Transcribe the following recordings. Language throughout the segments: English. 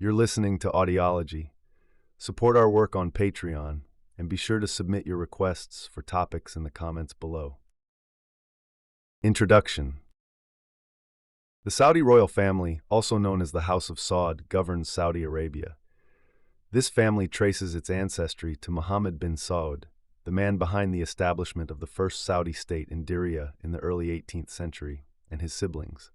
You're listening to Audiology. Support our work on Patreon, and be sure to submit your requests for topics in the comments below. Introduction. The Saudi royal family, also known as the House of Saud, governs Saudi Arabia. This family traces its ancestry to Mohammed bin Saud, the man behind the establishment of the first Saudi state in Diriyah in the early 18th century, and his siblings.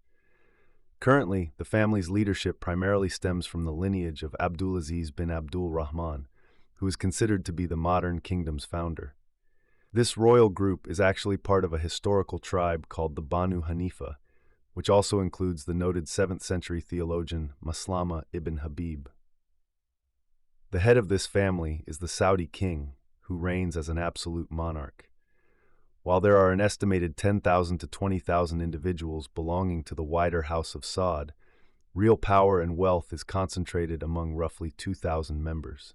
Currently, the family's leadership primarily stems from the lineage of Abdulaziz bin Abdul Rahman, who is considered to be the modern kingdom's founder. This royal group is actually part of a historical tribe called the Banu Hanifa, which also includes the noted 7th century theologian Maslama ibn Habib. The head of this family is the Saudi king, who reigns as an absolute monarch. While there are an estimated 10,000 to 20,000 individuals belonging to the wider House of Saud, real power and wealth is concentrated among roughly 2,000 members.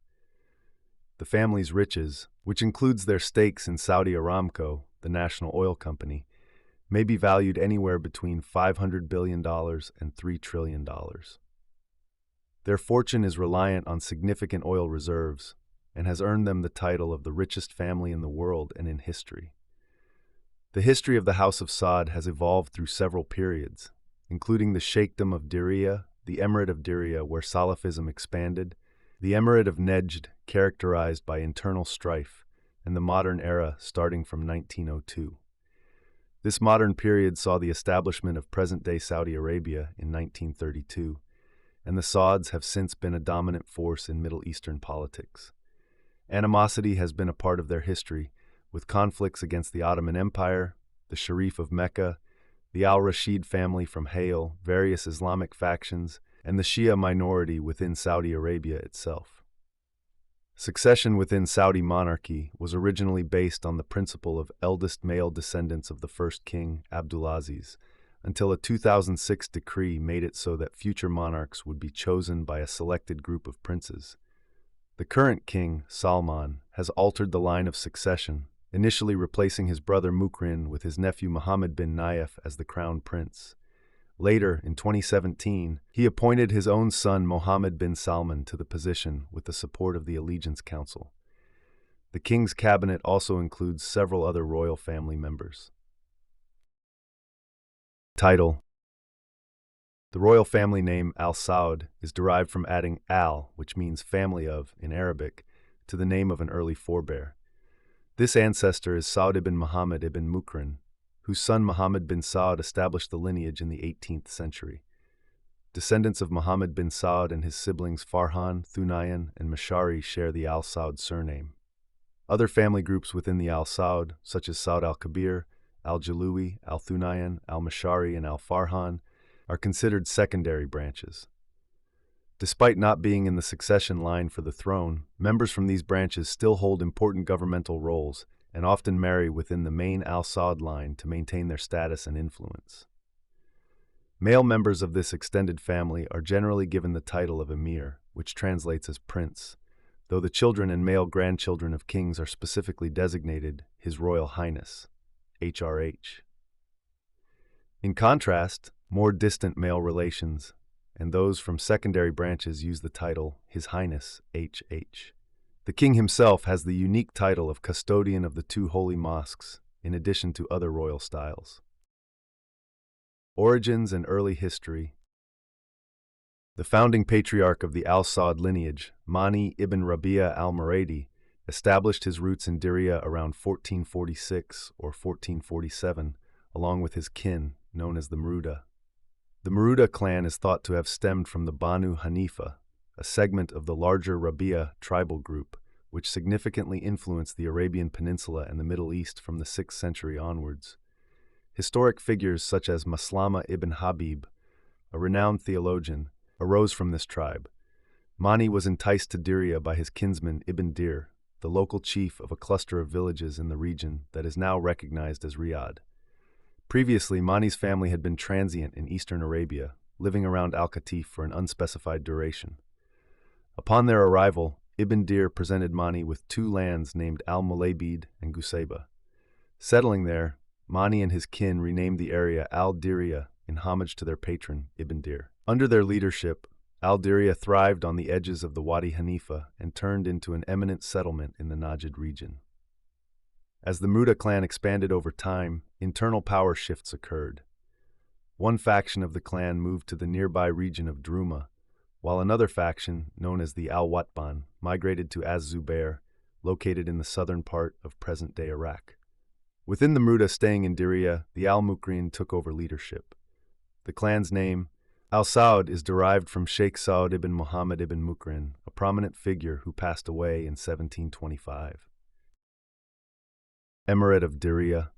The family's riches, which includes their stakes in Saudi Aramco, the national oil company, may be valued anywhere between $500 billion and $3 trillion. Their fortune is reliant on significant oil reserves and has earned them the title of the richest family in the world and in history. The history of the House of Saud has evolved through several periods, including the Sheikhdom of Diriyah, the Emirate of Diriyah where Salafism expanded, the Emirate of Nejd, characterized by internal strife, and the modern era starting from 1902. This modern period saw the establishment of present-day Saudi Arabia in 1932, and the Sauds have since been a dominant force in Middle Eastern politics. Animosity has been a part of their history, with conflicts against the Ottoman Empire, the Sharif of Mecca, the al-Rashid family from Hale, various Islamic factions, and the Shia minority within Saudi Arabia itself. Succession within Saudi monarchy was originally based on the principle of eldest male descendants of the first king, Abdulaziz, until a 2006 decree made it so that future monarchs would be chosen by a selected group of princes. The current king, Salman, has altered the line of succession, initially replacing his brother Mukrin with his nephew Mohammed bin Nayef as the crown prince. Later, in 2017, he appointed his own son Mohammed bin Salman to the position with the support of the Allegiance Council. The king's cabinet also includes several other royal family members. Title: The royal family name Al Saud is derived from adding al, which means family of, in Arabic, to the name of an early forebear. This ancestor is Saud ibn Muhammad ibn Mukrin, whose son Muhammad bin Saud established the lineage in the 18th century. Descendants of Muhammad bin Saud and his siblings Farhan, Thunayan, and Mashari share the Al Saud surname. Other family groups within the Al Saud, such as Saud al-Kabir, al-Jalui, al-Thunayan, al-Mashari, and al-Farhan, are considered secondary branches. Despite not being in the succession line for the throne, members from these branches still hold important governmental roles and often marry within the main Al Saud line to maintain their status and influence. Male members of this extended family are generally given the title of Emir, which translates as prince, though the children and male grandchildren of kings are specifically designated His Royal Highness, HRH. In contrast, more distant male relations and those from secondary branches use the title His Highness, HH. The king himself has the unique title of custodian of the two holy mosques, in addition to other royal styles. Origins and early history. The founding patriarch of the Al Saud lineage, Mani ibn Rabia al-Muradi, established his roots in Diriyah around 1446 or 1447, along with his kin, known as the Maruda. The Maruda clan is thought to have stemmed from the Banu Hanifa, a segment of the larger Rabia tribal group, which significantly influenced the Arabian Peninsula and the Middle East from the 6th century onwards. Historic figures such as Maslama ibn Habib, a renowned theologian, arose from this tribe. Mani was enticed to Diriyah by his kinsman Ibn Dir, the local chief of a cluster of villages in the region that is now recognized as Riyadh. Previously, Mani's family had been transient in eastern Arabia, living around Al-Qatif for an unspecified duration. Upon their arrival, Ibn Dir presented Mani with two lands named Al-Mulabid and Gusayba. Settling there, Mani and his kin renamed the area Al-Diriyah in homage to their patron, Ibn Dir. Under their leadership, Al-Diriyah thrived on the edges of the Wadi Hanifa and turned into an eminent settlement in the Najd region. As the Muda clan expanded over time, internal power shifts occurred. One faction of the clan moved to the nearby region of Druma, while another faction, known as the Al-Watban, migrated to Az-Zubair, located in the southern part of present-day Iraq. Within the Muda staying in Diriyah, the Al-Mukrin took over leadership. The clan's name, Al-Saud, is derived from Sheikh Saud ibn Muhammad ibn Mukrin, a prominent figure who passed away in 1725. Emirate of Diriyah.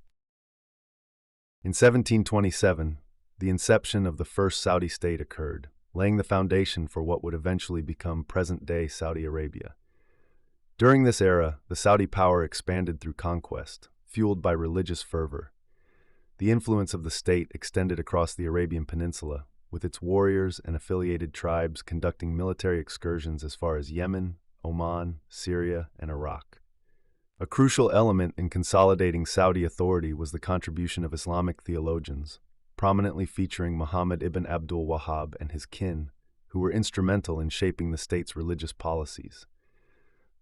In 1727, the inception of the first Saudi state occurred, laying the foundation for what would eventually become present-day Saudi Arabia. During this era, the Saudi power expanded through conquest, fueled by religious fervor. The influence of the state extended across the Arabian Peninsula, with its warriors and affiliated tribes conducting military excursions as far as Yemen, Oman, Syria, and Iraq. A crucial element in consolidating Saudi authority was the contribution of Islamic theologians, prominently featuring Muhammad ibn Abdul Wahhab and his kin, who were instrumental in shaping the state's religious policies.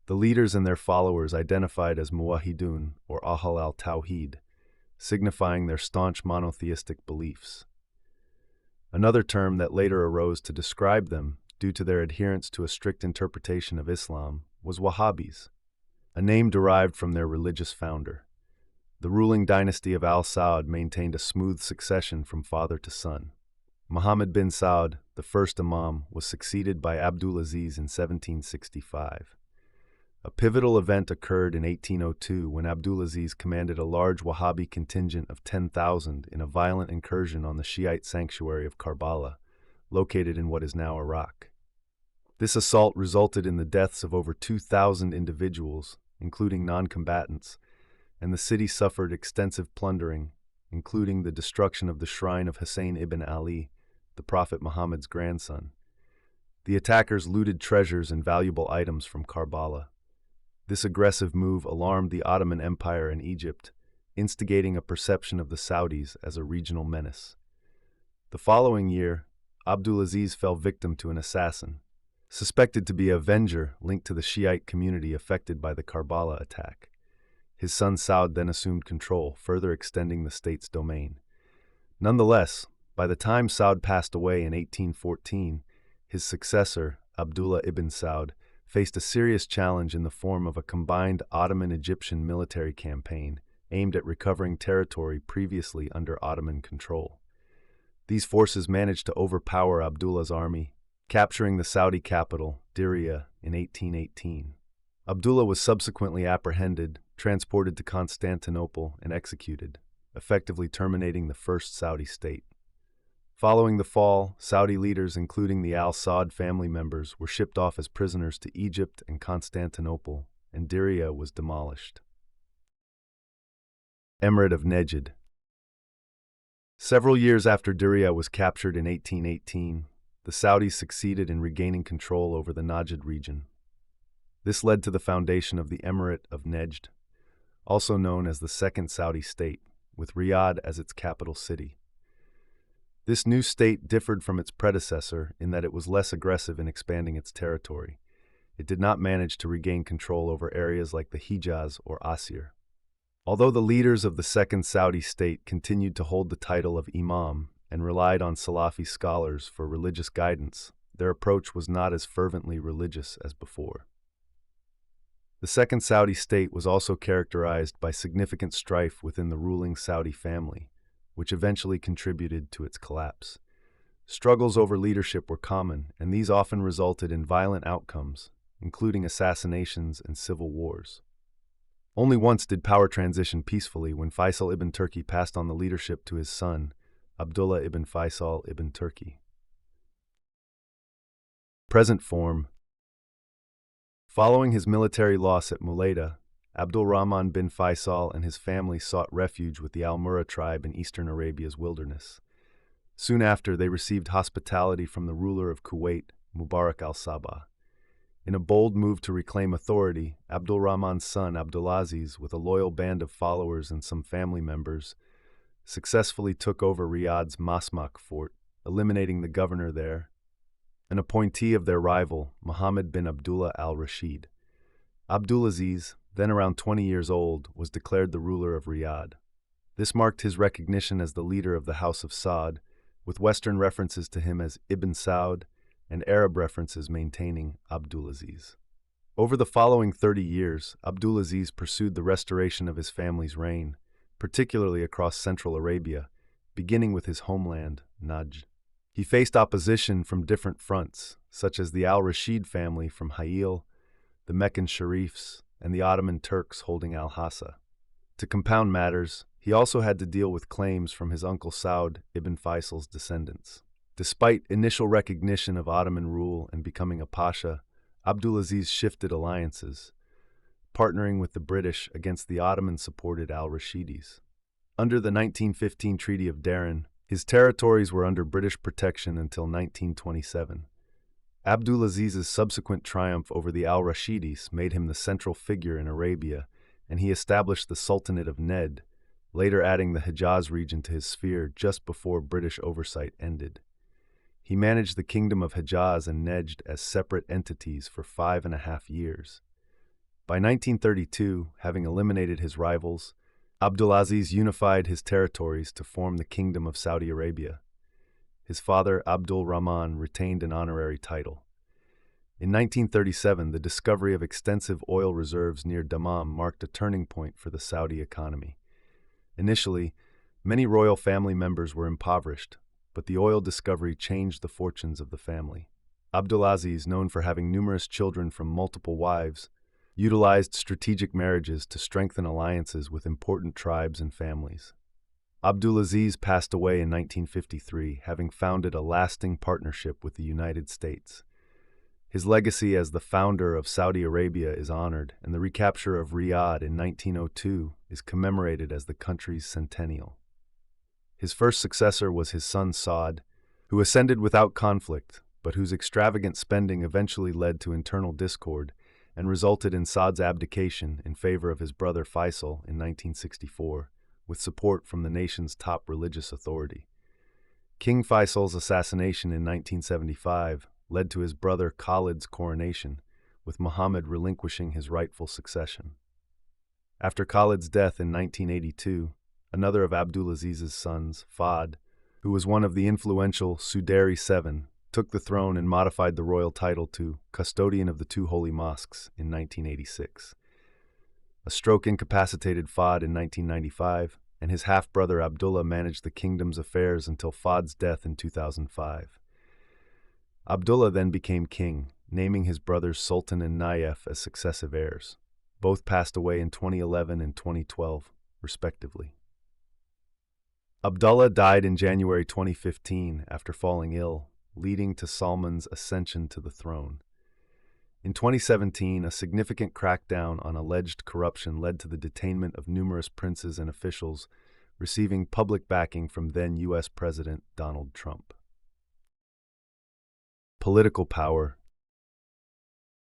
The leaders and their followers identified as Muwahhidun, or Ahl al-Tawhid, signifying their staunch monotheistic beliefs. Another term that later arose to describe them, due to their adherence to a strict interpretation of Islam, was Wahhabis, a name derived from their religious founder. The ruling dynasty of Al-Saud maintained a smooth succession from father to son. Muhammad bin Saud, the first imam, was succeeded by Abdulaziz in 1765. A pivotal event occurred in 1802 when Abdulaziz commanded a large Wahhabi contingent of 10,000 in a violent incursion on the Shiite sanctuary of Karbala, located in what is now Iraq. This assault resulted in the deaths of over 2,000 individuals, including non-combatants, and the city suffered extensive plundering, including the destruction of the shrine of Hussein ibn Ali, the Prophet Muhammad's grandson. The attackers looted treasures and valuable items from Karbala. This aggressive move alarmed the Ottoman Empire and Egypt, instigating a perception of the Saudis as a regional menace. The following year, Abdulaziz fell victim to an assassin, suspected to be a avenger linked to the Shiite community affected by the Karbala attack. His son Saud then assumed control, further extending the state's domain. Nonetheless, by the time Saud passed away in 1814, his successor, Abdullah ibn Saud, faced a serious challenge in the form of a combined Ottoman-Egyptian military campaign aimed at recovering territory previously under Ottoman control. These forces managed to overpower Abdullah's army, capturing the Saudi capital, Diriyah, in 1818. Abdullah was subsequently apprehended, transported to Constantinople, and executed, effectively terminating the first Saudi state. Following the fall, Saudi leaders, including the Al-Saud family members, were shipped off as prisoners to Egypt and Constantinople, and Diriyah was demolished. Emirate of Najd. Several years after Diriyah was captured in 1818, the Saudis succeeded in regaining control over the Najd region. This led to the foundation of the Emirate of Najd, also known as the Second Saudi State, with Riyadh as its capital city. This new state differed from its predecessor in that it was less aggressive in expanding its territory. It did not manage to regain control over areas like the Hijaz or Asir. Although the leaders of the Second Saudi State continued to hold the title of Imam and relied on Salafi scholars for religious guidance, their approach was not as fervently religious as before. The Second Saudi State was also characterized by significant strife within the ruling Saudi family, which eventually contributed to its collapse. Struggles over leadership were common, and these often resulted in violent outcomes, including assassinations and civil wars. Only once did power transition peacefully, when Faisal ibn Turki passed on the leadership to his son, Abdullah ibn Faisal ibn Turki. Present form. Following his military loss at Mulaida, Abdul Rahman bin Faisal and his family sought refuge with the Al-Murra tribe in eastern Arabia's wilderness. Soon after, they received hospitality from the ruler of Kuwait, Mubarak al-Sabah. In a bold move to reclaim authority, Abdul Rahman's son Abdulaziz, with a loyal band of followers and some family members, successfully took over Riyadh's Masmak fort, eliminating the governor there. an appointee of their rival, Mohammed bin Abdullah al-Rashid. Abdulaziz, then around 20 years old, was declared the ruler of Riyadh. This marked his recognition as the leader of the House of Saud, with Western references to him as Ibn Saud and Arab references maintaining Abdulaziz. Over the following 30 years, Abdulaziz pursued the restoration of his family's reign, particularly across Central Arabia, beginning with his homeland, Najd. He faced opposition from different fronts, such as the al-Rashid family from Hayil, the Meccan Sharifs, and the Ottoman Turks holding Al-Hassa. To compound matters, he also had to deal with claims from his uncle Saud ibn Faisal's descendants. Despite initial recognition of Ottoman rule and becoming a pasha, Abdulaziz shifted alliances, partnering with the British against the Ottoman-supported al-Rashidis. Under the 1915 Treaty of Darin, his territories were under British protection until 1927. Abdulaziz's subsequent triumph over the al-Rashidis made him the central figure in Arabia, and he established the Sultanate of Najd, later adding the Hejaz region to his sphere just before British oversight ended. He managed the Kingdom of Hejaz and Najd as separate entities for 5.5 years. By 1932, having eliminated his rivals, Abdulaziz unified his territories to form the Kingdom of Saudi Arabia. His father, Abdul Rahman, retained an honorary title. In 1937, the discovery of extensive oil reserves near Dammam marked a turning point for the Saudi economy. Initially, many royal family members were impoverished, but the oil discovery changed the fortunes of the family. Abdulaziz, known for having numerous children from multiple wives, utilized strategic marriages to strengthen alliances with important tribes and families. Abdulaziz passed away in 1953, having founded a lasting partnership with the United States. His legacy as the founder of Saudi Arabia is honored, and the recapture of Riyadh in 1902 is commemorated as the country's centennial. His first successor was his son Saud, who ascended without conflict, but whose extravagant spending eventually led to internal discord and resulted in Saud's abdication in favor of his brother Faisal in 1964, with support from the nation's top religious authority. King Faisal's assassination in 1975 led to his brother Khalid's coronation, with Muhammad relinquishing his rightful succession. After Khalid's death in 1982, another of Abdulaziz's sons, Fahd, who was one of the influential Suderi Seven, took the throne and modified the royal title to Custodian of the Two Holy Mosques in 1986. A stroke incapacitated Fahd in 1995, and his half-brother Abdullah managed the kingdom's affairs until Fahd's death in 2005. Abdullah then became king, naming his brothers Sultan and Nayef as successive heirs. Both passed away in 2011 and 2012, respectively. Abdullah died in January 2015 after falling ill, leading to Salman's ascension to the throne. In 2017, a significant crackdown on alleged corruption led to the detainment of numerous princes and officials, receiving public backing from then U.S. President Donald Trump. Political power.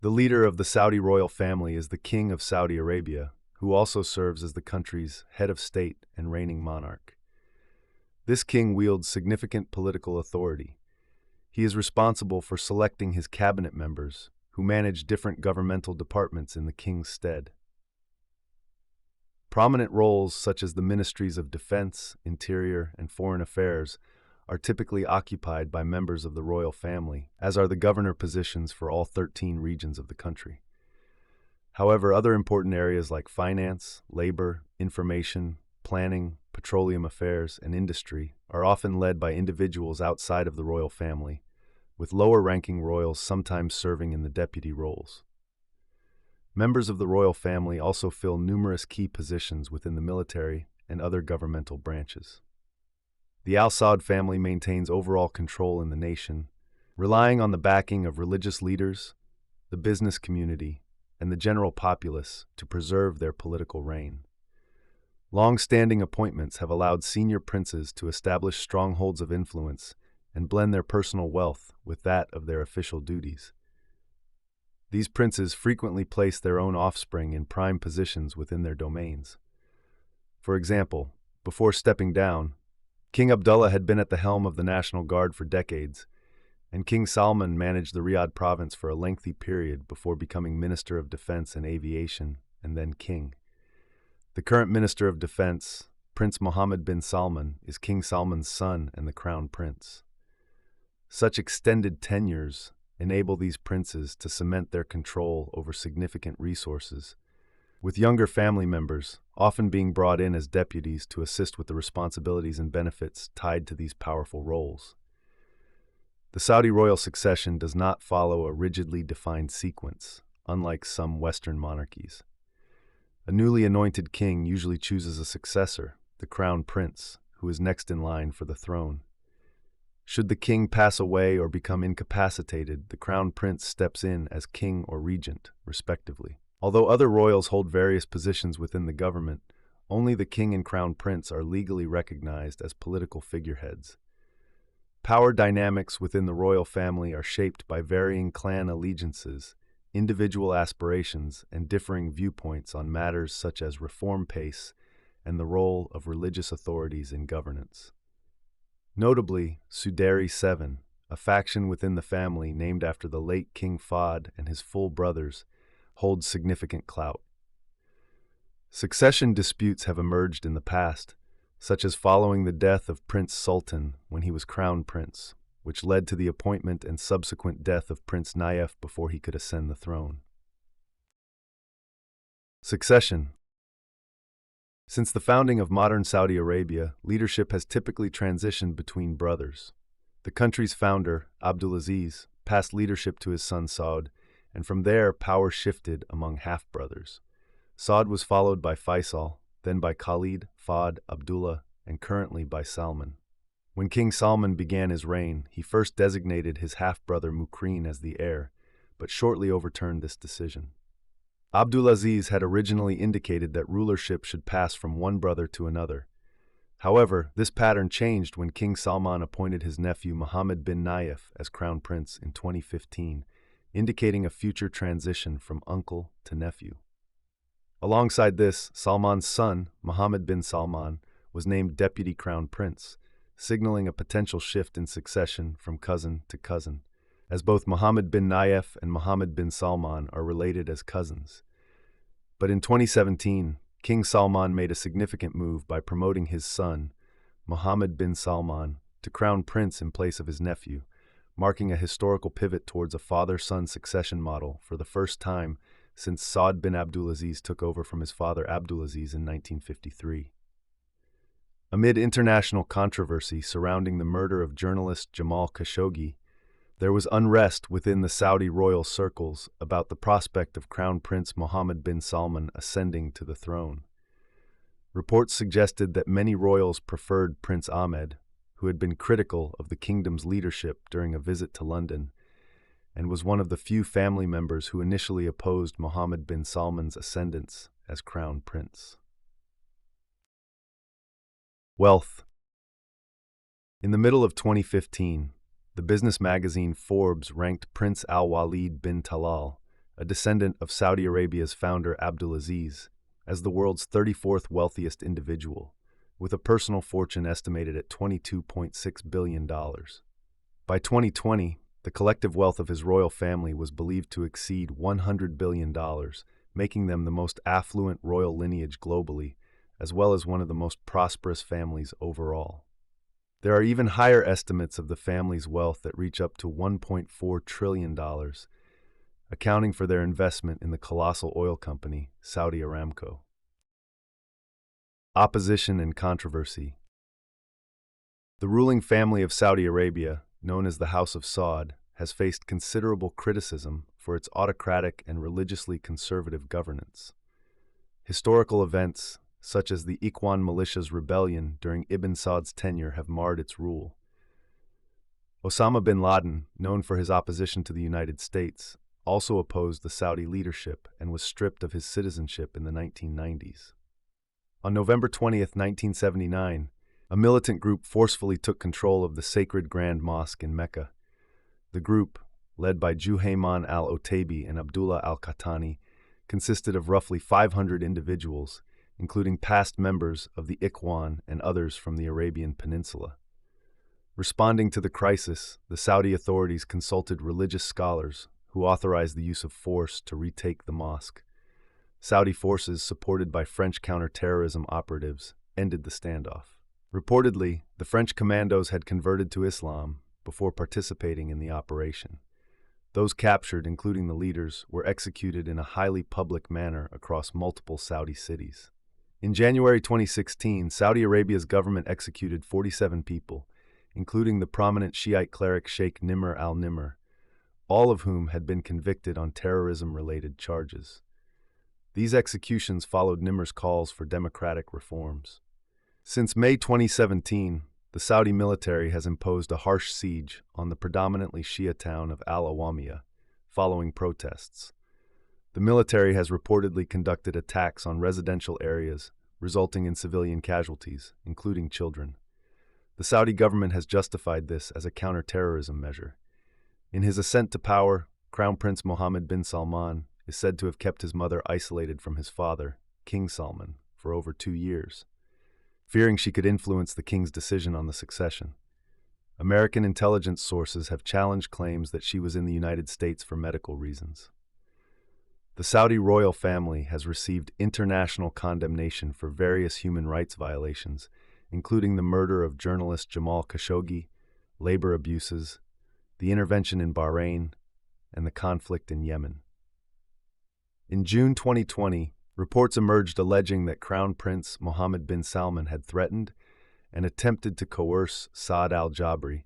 The leader of the Saudi royal family is the King of Saudi Arabia, who also serves as the country's head of state and reigning monarch. This king wields significant political authority. He is responsible for selecting his cabinet members, who manage different governmental departments in the king's stead. Prominent roles such as the ministries of defense, interior, and foreign affairs are typically occupied by members of the royal family, as are the governor positions for all 13 regions of the country. However, other important areas like finance, labor, information, planning, petroleum affairs, and industry are often led by individuals outside of the royal family, with lower-ranking royals sometimes serving in the deputy roles. Members of the royal family also fill numerous key positions within the military and other governmental branches. The Al Saud family maintains overall control in the nation, relying on the backing of religious leaders, the business community, and the general populace to preserve their political reign. Long-standing appointments have allowed senior princes to establish strongholds of influence and blend their personal wealth with that of their official duties. These princes frequently place their own offspring in prime positions within their domains. For example, before stepping down, King Abdullah had been at the helm of the National Guard for decades, and King Salman managed the Riyadh province for a lengthy period before becoming Minister of Defense and Aviation, and then king. The current Minister of Defense, Prince Mohammed bin Salman, is King Salman's son and the Crown Prince. Such extended tenures enable these princes to cement their control over significant resources, with younger family members often being brought in as deputies to assist with the responsibilities and benefits tied to these powerful roles. The Saudi royal succession does not follow a rigidly defined sequence, unlike some Western monarchies. A newly anointed king usually chooses a successor, the crown prince, who is next in line for the throne. Should the king pass away or become incapacitated, the crown prince steps in as king or regent, respectively. Although other royals hold various positions within the government, only the king and crown prince are legally recognized as political figureheads. Power dynamics within the royal family are shaped by varying clan allegiances, individual aspirations, and differing viewpoints on matters such as reform pace and the role of religious authorities in governance. Notably, Sudari 7, a faction within the family named after the late King Saud and his full brothers, holds significant clout. Succession disputes have emerged in the past, such as following the death of Prince Sultan when he was crown prince, which led to the appointment and subsequent death of Prince Nayef before he could ascend the throne. Succession. Since the founding of modern Saudi Arabia, leadership has typically transitioned between brothers. The country's founder, Abdulaziz, passed leadership to his son Saud, and from there power shifted among half-brothers. Saud was followed by Faisal, then by Khalid, Fahd, Abdullah, and currently by Salman. When King Salman began his reign, he first designated his half-brother Mukrin as the heir, but shortly overturned this decision. Abdulaziz had originally indicated that rulership should pass from one brother to another. However, this pattern changed when King Salman appointed his nephew Mohammed bin Nayef as crown prince in 2015, indicating a future transition from uncle to nephew. Alongside this, Salman's son, Mohammed bin Salman, was named deputy crown prince, signaling a potential shift in succession from cousin to cousin, as both Mohammed bin Nayef and Mohammed bin Salman are related as cousins. But in 2017, King Salman made a significant move by promoting his son, Mohammed bin Salman, to crown prince in place of his nephew, marking a historical pivot towards a father-son succession model for the first time since Saud bin Abdulaziz took over from his father Abdulaziz in 1953. Amid international controversy surrounding the murder of journalist Jamal Khashoggi, there was unrest within the Saudi royal circles about the prospect of Crown Prince Mohammed bin Salman ascending to the throne. Reports suggested that many royals preferred Prince Ahmed, who had been critical of the kingdom's leadership during a visit to London, and was one of the few family members who initially opposed Mohammed bin Salman's ascendance as Crown Prince. Wealth. In the middle of 2015, the business magazine Forbes ranked Prince Al-Walid bin Talal, a descendant of Saudi Arabia's founder Abdulaziz, as the world's 34th wealthiest individual, with a personal fortune estimated at $22.6 billion. By 2020, the collective wealth of his royal family was believed to exceed $100 billion, making them the most affluent royal lineage globally, as well as one of the most prosperous families overall. There are even higher estimates of the family's wealth that reach up to $1.4 trillion, accounting for their investment in the colossal oil company, Saudi Aramco. Opposition and controversy. The ruling family of Saudi Arabia, known as the House of Saud, has faced considerable criticism for its autocratic and religiously conservative governance. Historical events, such as the Ikhwan militia's rebellion during Ibn Saud's tenure, have marred its rule. Osama bin Laden, known for his opposition to the United States, also opposed the Saudi leadership and was stripped of his citizenship in the 1990s. On November 20, 1979, a militant group forcefully took control of the sacred Grand Mosque in Mecca. The group, led by Juhayman al-Otaibi and Abdullah al-Qahtani, consisted of roughly 500 individuals, including past members of the Ikhwan and others from the Arabian Peninsula. Responding to the crisis, the Saudi authorities consulted religious scholars who authorized the use of force to retake the mosque. Saudi forces, supported by French counter-terrorism operatives, ended the standoff. Reportedly, the French commandos had converted to Islam before participating in the operation. Those captured, including the leaders, were executed in a highly public manner across multiple Saudi cities. In January 2016, Saudi Arabia's government executed 47 people, including the prominent Shiite cleric Sheikh Nimr al-Nimr, all of whom had been convicted on terrorism-related charges. These executions followed Nimr's calls for democratic reforms. Since May 2017, the Saudi military has imposed a harsh siege on the predominantly Shia town of Al-Awamiyah, following protests. The military has reportedly conducted attacks on residential areas, resulting in civilian casualties, including children. The Saudi government has justified this as a counter-terrorism measure. In his ascent to power, Crown Prince Mohammed bin Salman is said to have kept his mother isolated from his father, King Salman, for over 2 years, fearing she could influence the king's decision on the succession. American intelligence sources have challenged claims that she was in the United States for medical reasons. The Saudi royal family has received international condemnation for various human rights violations, including the murder of journalist Jamal Khashoggi, labor abuses, the intervention in Bahrain, and the conflict in Yemen. In June 2020, reports emerged alleging that Crown Prince Mohammed bin Salman had threatened and attempted to coerce Saud al-Jabri,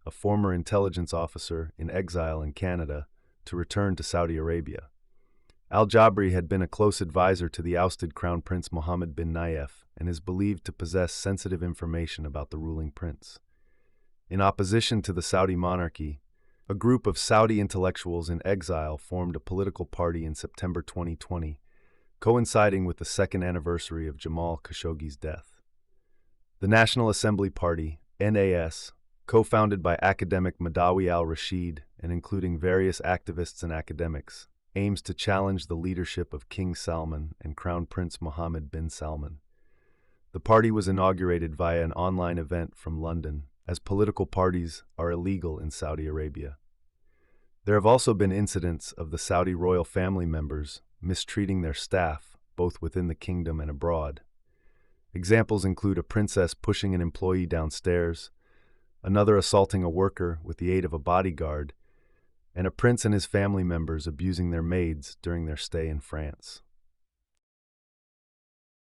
a former intelligence officer in exile in Canada, to return to Saudi Arabia. Al-Jabri had been a close advisor to the ousted Crown Prince Mohammed bin Nayef and is believed to possess sensitive information about the ruling prince. In opposition to the Saudi monarchy, a group of Saudi intellectuals in exile formed a political party in September 2020, coinciding with the second anniversary of Jamal Khashoggi's death. The National Assembly Party, NAS, co-founded by academic Madawi al-Rashid and including various activists and academics, aims to challenge the leadership of King Salman and Crown Prince Mohammed bin Salman. The party was inaugurated via an online event from London, as political parties are illegal in Saudi Arabia. There have also been incidents of the Saudi royal family members mistreating their staff, both within the kingdom and abroad. Examples include a princess pushing an employee downstairs, another assaulting a worker with the aid of a bodyguard, and a prince and his family members abusing their maids during their stay in France.